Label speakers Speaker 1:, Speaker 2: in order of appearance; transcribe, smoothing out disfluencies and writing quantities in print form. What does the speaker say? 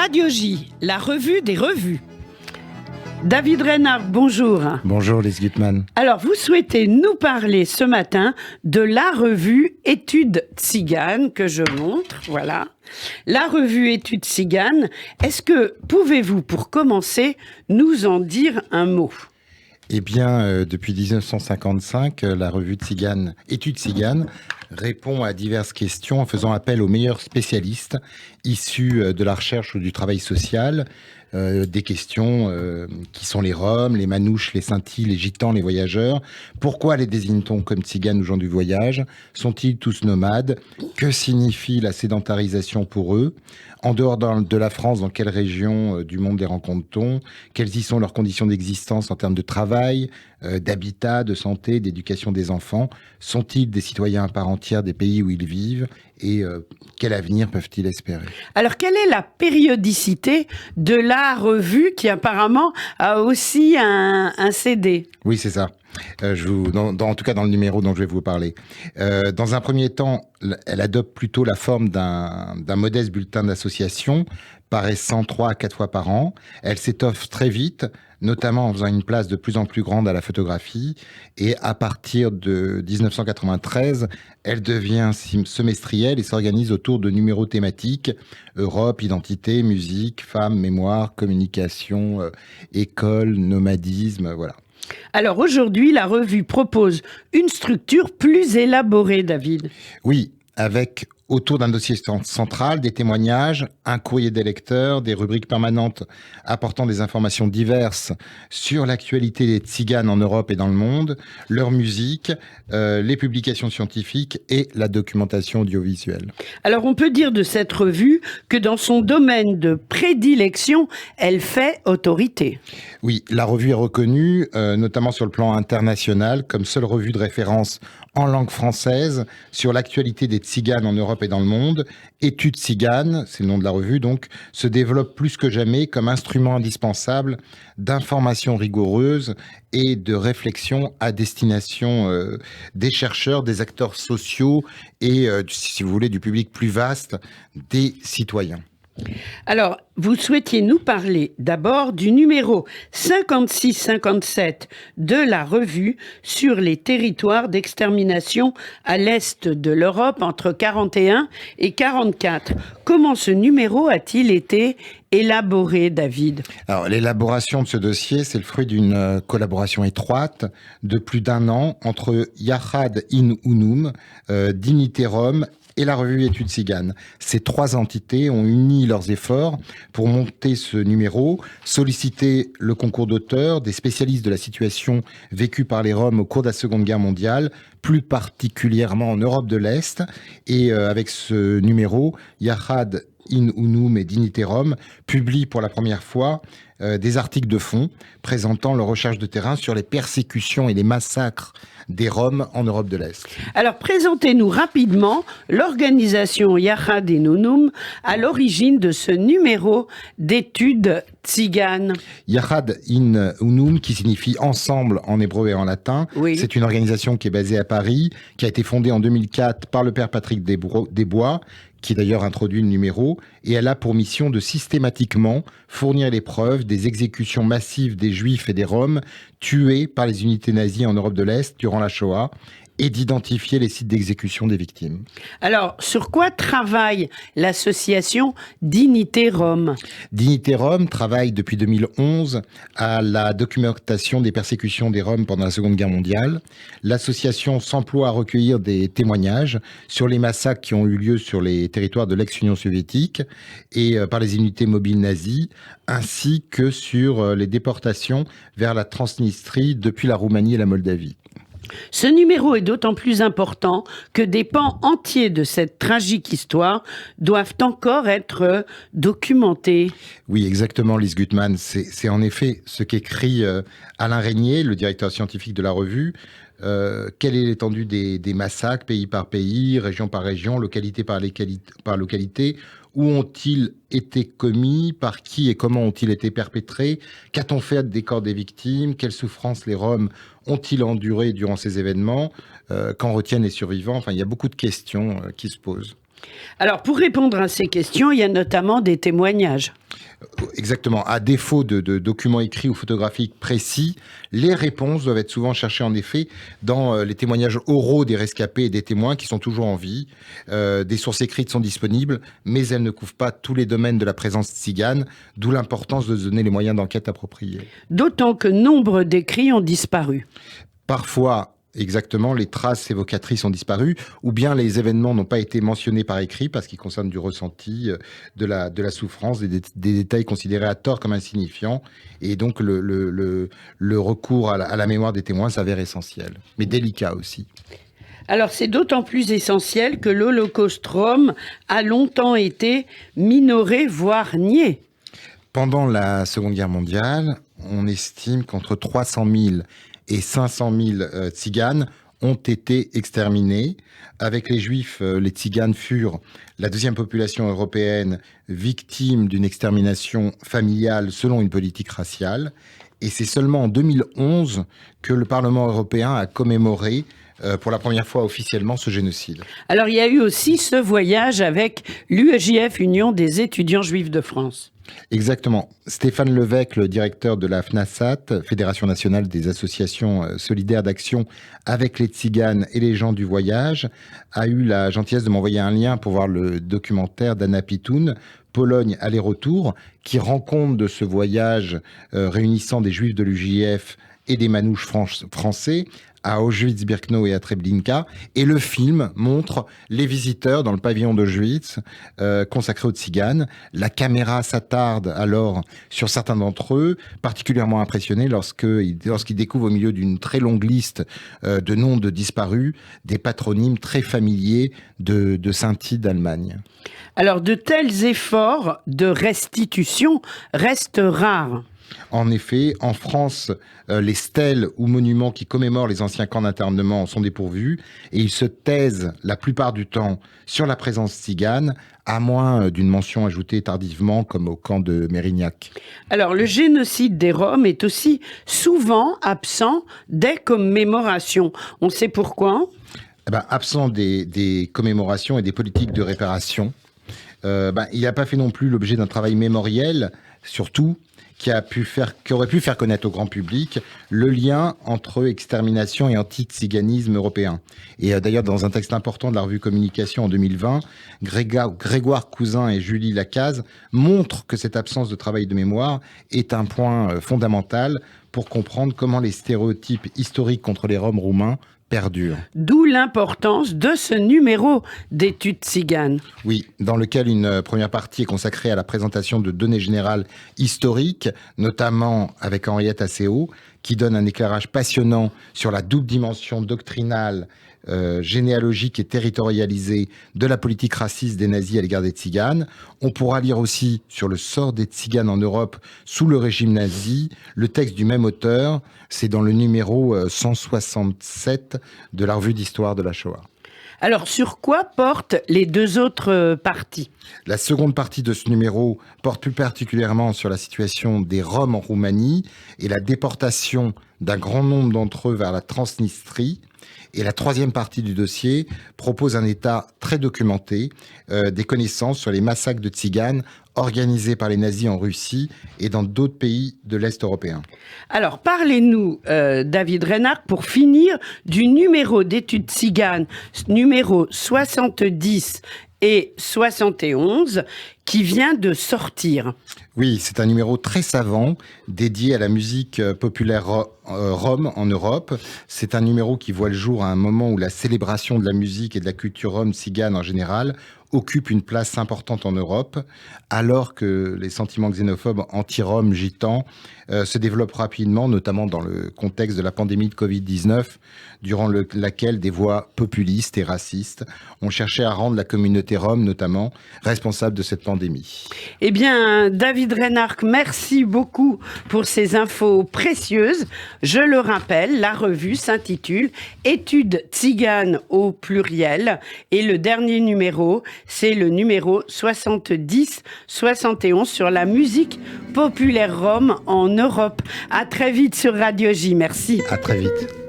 Speaker 1: Radio J, la revue des revues. David Reynard, bonjour.
Speaker 2: Bonjour Lise Gutmann.
Speaker 1: Alors, vous souhaitez nous parler ce matin de la revue Études Tziganes que je montre, voilà. La revue Études Tziganes, est-ce que pouvez-vous, pour commencer, nous en dire un mot ?
Speaker 2: Eh bien, depuis 1955, la revue Études Tziganes répond à diverses questions en faisant appel aux meilleurs spécialistes issus de la recherche ou du travail social. Des questions qui sont les Roms, les Manouches, les Sintis, les Gitans, les voyageurs. Pourquoi les désigne-t-on comme tziganes ou gens du voyage ? Sont-ils tous nomades ? Que signifie la sédentarisation pour eux ? En dehors de la France, dans quelle région du monde les rencontre-t-on ? Quelles y sont leurs conditions d'existence en termes de travail, d'habitat, de santé, d'éducation des enfants ? Sont-ils des citoyens à part entière des pays où ils vivent ? Et quel avenir peuvent-ils espérer ?
Speaker 1: Alors, quelle est la périodicité de la revue qui apparemment a aussi un CD ?
Speaker 2: Oui, c'est ça. En tout cas, dans le numéro dont je vais vous parler. Dans un premier temps, elle adopte plutôt la forme d'un modeste bulletin d'association, paraissant 3 à 4 fois par an. Elle s'étoffe très vite, notamment en faisant une place de plus en plus grande à la photographie. Et à partir de 1993, elle devient semestrielle et s'organise autour de numéros thématiques: Europe, identité, musique, femmes, mémoire, communication, école, nomadisme, voilà.
Speaker 1: Alors aujourd'hui, la revue propose une structure plus élaborée, David.
Speaker 2: Oui, avec autour d'un dossier central, des témoignages, un courrier des lecteurs, des rubriques permanentes apportant des informations diverses sur l'actualité des tziganes en Europe et dans le monde, leur musique, les publications scientifiques et la documentation audiovisuelle.
Speaker 1: Alors on peut dire de cette revue que dans son domaine de prédilection, elle fait autorité.
Speaker 2: Oui, la revue est reconnue, notamment sur le plan international, comme seule revue de référence en langue française sur l'actualité des tziganes en Europe et dans le monde. Études Tziganes, c'est le nom de la revue donc, se développe plus que jamais comme instrument indispensable d'information rigoureuse et de réflexion à destination des chercheurs, des acteurs sociaux et, si vous voulez, du public plus vaste, des citoyens.
Speaker 1: Alors, vous souhaitiez nous parler d'abord du numéro 56-57 de la revue sur les territoires d'extermination à l'est de l'Europe entre 41 et 44. Comment ce numéro a-t-il été élaboré, David ?
Speaker 2: Alors, l'élaboration de ce dossier, c'est le fruit d'une collaboration étroite de plus d'1 an entre Yachad in Unum, Dignité Rome et la revue Études Tziganes. Ces 3 entités ont uni leurs efforts pour monter ce numéro, solliciter le concours d'auteurs, des spécialistes de la situation vécue par les Roms au cours de la Seconde Guerre mondiale, plus particulièrement en Europe de l'Est. Et avec ce numéro, Yachad in Unum et Dignité Rome publient pour la première fois des articles de fond présentant leurs recherches de terrain sur les persécutions et les massacres des Roms en Europe de l'Est.
Speaker 1: Alors, présentez-nous rapidement l'organisation Yachad in Unum à l'origine de ce numéro d'études tziganes.
Speaker 2: Yachad in Unum, qui signifie ensemble en hébreu et en latin,
Speaker 1: oui.
Speaker 2: C'est une organisation qui est basée à Paris, qui a été fondée en 2004 par le père Patrick Desbois, qui d'ailleurs introduit le numéro, et elle a pour mission de systématiquement fournir les preuves des exécutions massives des Juifs et des Roms tués par les unités nazies en Europe de l'Est durant la Shoah, et d'identifier les sites d'exécution des victimes.
Speaker 1: Alors, sur quoi travaille l'association Dignité Rome ?
Speaker 2: Dignité Rome travaille depuis 2011 à la documentation des persécutions des Roms pendant la Seconde Guerre mondiale. L'association s'emploie à recueillir des témoignages sur les massacres qui ont eu lieu sur les territoires de l'ex-Union soviétique et par les unités mobiles nazies, ainsi que sur les déportations vers la Transnistrie depuis la Roumanie et la Moldavie.
Speaker 1: Ce numéro est d'autant plus important que des pans entiers de cette tragique histoire doivent encore être documentés.
Speaker 2: Oui, exactement, Lise Gutmann. C'est en effet ce qu'écrit Alain Régnier, le directeur scientifique de la revue. Quelle est l'étendue des massacres, pays par pays, région par région, localité par localité ? Où ont-ils été commis? Par qui et comment ont-ils été perpétrés? Qu'a-t-on fait des corps des victimes? Quelles souffrances les Roms ont-ils endurées durant ces événements? Qu'en retiennent les survivants? Enfin, il y a beaucoup de questions qui se posent.
Speaker 1: Alors, pour répondre à ces questions, il y a notamment des témoignages.
Speaker 2: Exactement. À défaut de documents écrits ou photographiques précis, les réponses doivent être souvent cherchées en effet dans les témoignages oraux des rescapés et des témoins qui sont toujours en vie. Des sources écrites sont disponibles, mais elles ne couvrent pas tous les domaines de la présence tzigane, d'où l'importance de se donner les moyens d'enquête appropriés.
Speaker 1: D'autant que nombre d'écrits ont disparu.
Speaker 2: Parfois, exactement, les traces évocatrices ont disparu, ou bien les événements n'ont pas été mentionnés par écrit parce qu'ils concernent du ressenti, de la souffrance, des détails considérés à tort comme insignifiants. Et donc, le recours à la mémoire des témoins s'avère essentiel, mais délicat aussi.
Speaker 1: Alors, c'est d'autant plus essentiel que l'Holocauste Rom a longtemps été minoré, voire nié.
Speaker 2: Pendant la Seconde Guerre mondiale, on estime qu'entre 300 000 et 500 000 tziganes ont été exterminés. Avec les Juifs, les tziganes furent la deuxième population européenne victime d'une extermination familiale selon une politique raciale. Et c'est seulement en 2011 que le Parlement européen a commémoré pour la première fois officiellement ce génocide.
Speaker 1: Alors, il y a eu aussi ce voyage avec l'UEJF, Union des étudiants juifs de France.
Speaker 2: Exactement. Stéphane Levesque, le directeur de la FNASAT, Fédération nationale des associations solidaires d'action avec les tziganes et les gens du voyage, a eu la gentillesse de m'envoyer un lien pour voir le documentaire d'Anna Pitoun, Pologne aller-retour, qui rend compte de ce voyage réunissant des juifs de l'UJF et des manouches français à Auschwitz-Birkenau et à Treblinka. Et le film montre les visiteurs dans le pavillon d'Auschwitz consacré aux tziganes. La caméra s'attarde alors sur certains d'entre eux, particulièrement impressionnés lorsqu'ils découvrent au milieu d'une très longue liste de noms de disparus, des patronymes très familiers de Saint-Tite d'Allemagne.
Speaker 1: Alors, de tels efforts de restitution restent rares.
Speaker 2: En effet, en France, les stèles ou monuments qui commémorent les anciens camps d'internement sont dépourvus et ils se taisent la plupart du temps sur la présence tzigane, à moins d'une mention ajoutée tardivement, comme au camp de Mérignac.
Speaker 1: Alors, le génocide des Roms est aussi souvent absent des commémorations. On sait pourquoi ?
Speaker 2: Absent des commémorations et des politiques de réparation, il n'a pas fait non plus l'objet d'un travail mémoriel, surtout, qui aurait pu faire connaître au grand public le lien entre extermination et anti-tziganisme européen. Et d'ailleurs, dans un texte important de la revue Communication en 2020, Grégoire Cousin et Julie Lacaze montrent que cette absence de travail de mémoire est un point fondamental pour comprendre comment les stéréotypes historiques contre les Roms roumains perdure.
Speaker 1: D'où l'importance de ce numéro d'études tziganes.
Speaker 2: Oui, dans lequel une première partie est consacrée à la présentation de données générales historiques, notamment avec Henriette Asseo, qui donne un éclairage passionnant sur la double dimension doctrinale, généalogique et territorialisée de la politique raciste des nazis à l'égard des tziganes. On pourra lire aussi sur le sort des tziganes en Europe sous le régime nazi, le texte du même auteur, c'est dans le numéro 167 de la revue d'histoire de la Shoah.
Speaker 1: Alors, sur quoi portent les deux autres parties ?
Speaker 2: La seconde partie de ce numéro porte plus particulièrement sur la situation des Roms en Roumanie et la déportation d'un grand nombre d'entre eux vers la Transnistrie. Et la troisième partie du dossier propose un état très documenté des connaissances sur les massacres de tziganes organisés par les nazis en Russie et dans d'autres pays de l'Est européen.
Speaker 1: Alors, parlez-nous, David Reinhardt, pour finir, du numéro d'études tziganes, numéro 70 et 71, qui vient de sortir.
Speaker 2: Oui, c'est un numéro très savant dédié à la musique populaire rom en Europe. C'est un numéro qui voit le jour à un moment où la célébration de la musique et de la culture rom tzigane en général occupe une place importante en Europe, alors que les sentiments xénophobes anti-roms gitans se développent rapidement, notamment dans le contexte de la pandémie de Covid-19, durant laquelle des voix populistes et racistes ont cherché à rendre la communauté rom, notamment, responsable de cette pandémie.
Speaker 1: Eh bien, David Reinhardt, merci beaucoup pour ces infos précieuses. Je le rappelle, la revue s'intitule « Études tziganes au pluriel » et le dernier numéro, c'est le numéro 70-71 sur la musique populaire rom en Europe. À très vite sur Radio J. Merci.
Speaker 2: À très vite.